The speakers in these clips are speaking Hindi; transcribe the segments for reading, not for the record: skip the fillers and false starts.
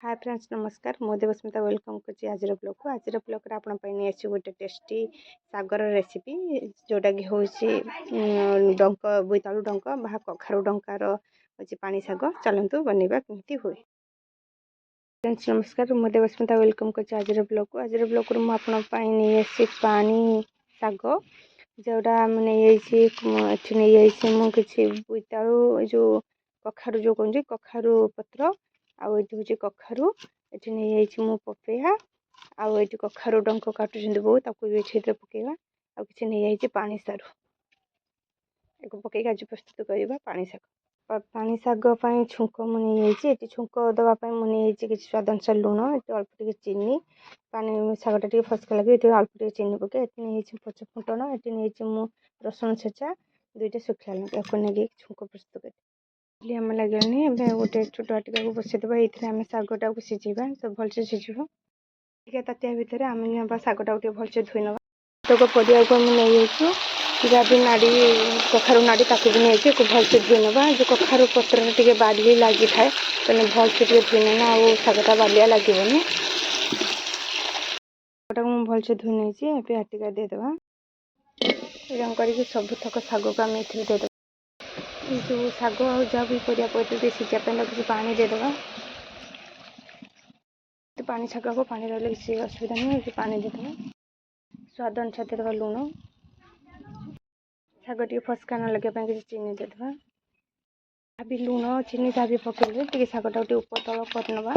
हाय फ्रेंड्स नमस्कार मो देवस्मिता वेलकम करछि आज ब्लॉग को। आज ब्लॉग रे आपण पई नै अछि गोटे टेस्टी सागर रेसिपी जोटा कि होछि डंक बोइतालु डंक बा कखारु डंकार होछि पानी साग। चलंतु बनेबा केमती होय। फ्रेंड्स नमस्कार मो देवस्मिता वेलकम करछि आज ब्लॉग को। आज ब्लॉग रे मो आपण पई नै अछि पानी साग जोटा नै अछि एठी नै अछि मो किछि बोइतालु जो कखारु जो कोन कखारु पत्र आउ ये हूँ कखारु ये नहीं मु पपया आउ ये कखारु डंक काटुं बो ताकू भी ये पकेगा आउ कि नहीं पानी सारू एक पकईक आज प्रस्तुत करवा पानी साग। पानी साग छुंक मुझे छुंक दवापाई मुझे कि स्वाद अनुसार लुण अल्प टे चीनी पानी सागटा टे फसका लगे अल्प टे चीनी पके नहीं पच फुटण ये नहीं मु रसुण छेचा दुईटा शुखला लंका नहीं छुंक प्रस्तुत कर आम लगे गोटे छोट टिका को बसईदे ये आम शागटा को सीझेबा सब भलसे सीझ टे तातिया भितर आम शागटा को भलसे धोई ना तक परिया को नहीं जहाँ भी नाड़ी कखारु नाड़ी ताकू भी नहीं भलसे धोई ना जो कखारु पत्र टे बाली लगी थाए तेना भलसे धोई ना आ शागटा बालिया लगे भलसे धोई नहीं आटिका देदेबा कर सबुतक शाग को आम ये देदेबा जो शाग आ जहाँ भी परिया पड़ते सीझापी लगे पानी देदेबा तो पानी शाग को पानी रही किसी असुविधा नहीं पानी देदेबा स्वाद अनुसार देदेबा लुण शाग टे फसका न लगे किसी चीनी देदेबा भी लुण चीनी जहाँ भी पकड़े टे शागटा टे ऊपर तल करनवा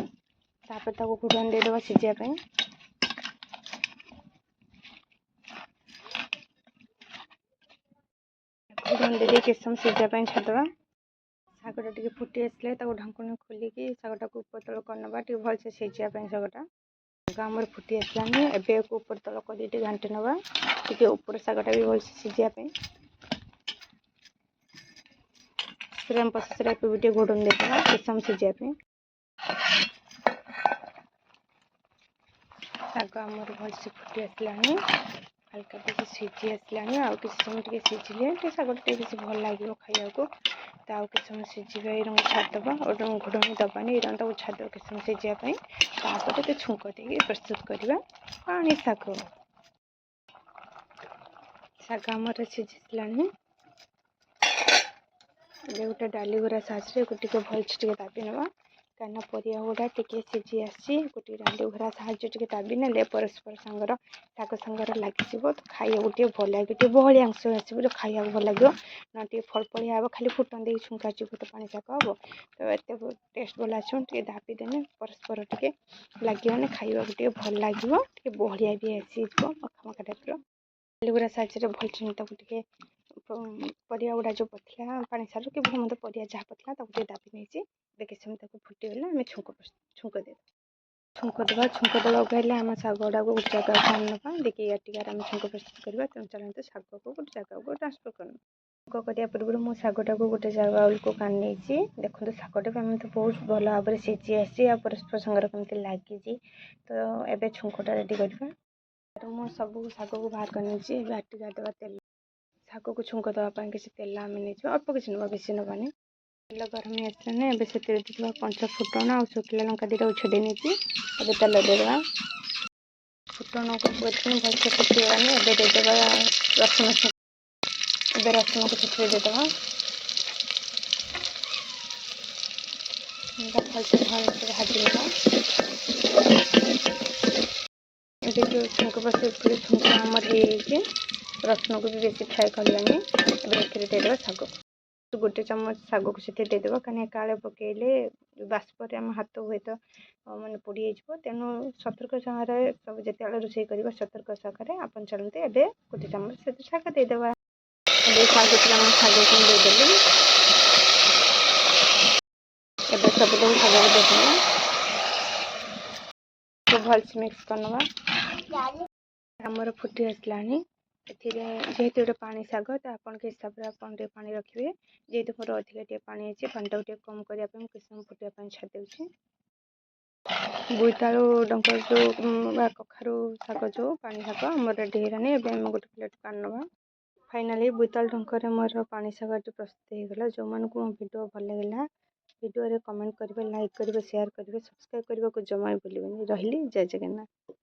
तापर घुड़न देदेबा सीझापी घुड़न दे किस समय सीझापी छाड़देवा शागटा टे फुटी आसले ढाकुण खोलिकी शागटा को ऊपर तल करनवा टे भलसे सीझापी शागटा आमर फुटी आसलानी एबे ऊपर तल कर घाटी नवा टे ऊपर शागटा भी भलसे सीझापी सेम प्रोसेस भी घोड़न देदेबा किस समय सीझापी शाग आमर भलसे फुटी आसलानी हल्का टे सीझी आसलानी आ किसी समय टे सीझिले शागटा टे बेसी भल लगे खाया को तो किस समय सीझा ये छाड़देबा और घोड़नी दबानी ये छाड़देव किस समय सीझापी तापर छुंक दे प्रस्तुत करवा पानी शाग शाग आमर सीझी गोटे डाली गुरा साइज भलसे दाबी ना कहीं परिया गुड़ा टे सीझी आसी गोटे डाली घोरा साहय दाबी ने परस्पर सांगर शाग सांगर लगे तो खाया गोटे भल लगे बहलिया अंश आसो जो खाया भल लगे ना टे फलफलिया हे खाली फुटन दे छुंका तो पानी शाग हम तो एत टेस्ट भल आस दाबी देने परस्पर टे लगे खाया गोटे भल लगे बहलिया भी आसीज मखा मखा टाइप डाली गुरा साइज भलसे टे परिया गुड़ा जो पतला पानी सारू कि भल मत परिया जहाँ पतला दाबी नहीं किस समय फुटीगला आम छुंक देवा कहले आम शाग गुड़ा को गोटे जगह को आनवा देखिए आटिकार आम छुंक प्रस्तुत करवा तेणु चलते शाग को गोटे जगह को ट्रांसफर कर छुंक करने पूर्व मो शागटा को गोटे जगह को कानी देखो शागटा भी तो बहुत भल भाव में सीझी आसी परस्पर संगर कमी लगी तो एबे छुंकटा रेडी करवा मो सब शाग को बाहर कर आटिका देवा तेल शाग को छुंक देवाई किसी तेल आम नहीं अल्प किसी ना बेसी नबानी तेल गरम आसने से पंच फुटण आ शुखला लंका दीटा छेदे नहीं तेल देदेबा फुटण को भलसे फुटीगलानी देदेबा रसुण रसुण को छेद देदेबा भलसे भलसे भाजदेवा जो छुंक प्रस्तुत कर छुंक आमर हो रसुण को भी बेसी फ्राए करलानी देदेबा शाग गोटे चम्मच शाग को से देदेबा कहीं काले पकईले बाष्प आम हाथ हुए तो मैंने पोड़ी तेणु सतर्क सागर सब जिते रोषे कर सतर्क सागर आप चलते एवं गोटे चम्मच से शाग देदेबा शाग शाग को देदेली एवं सब शाग को देदेबा तो भलसे मिक्स करनवा आमर फुटी आसलानी जेहेतु गोटे पानी शाग तो आप हिसाब से आप पानी रखिए जेहेतु मोर अधिक पानी अच्छे पानी टाक कम करने किस समय फुटापी छाड़ी बोईतालु डंक जो कखारु शाग जो पानी शाग आम रेडी होगानी एवं गोटे प्लेट को आनवा फाइनाली बोईतालु डंक मोर पानी शाग प्रस्तुत होगा जो मानक मो वीडियो भल लगा भिडियो कमेंट करेंगे, लाइक करेंगे, शेयर करेंगे, सब्सक्राइब करने को जमा भूलें। रही जय जगन्नाथ।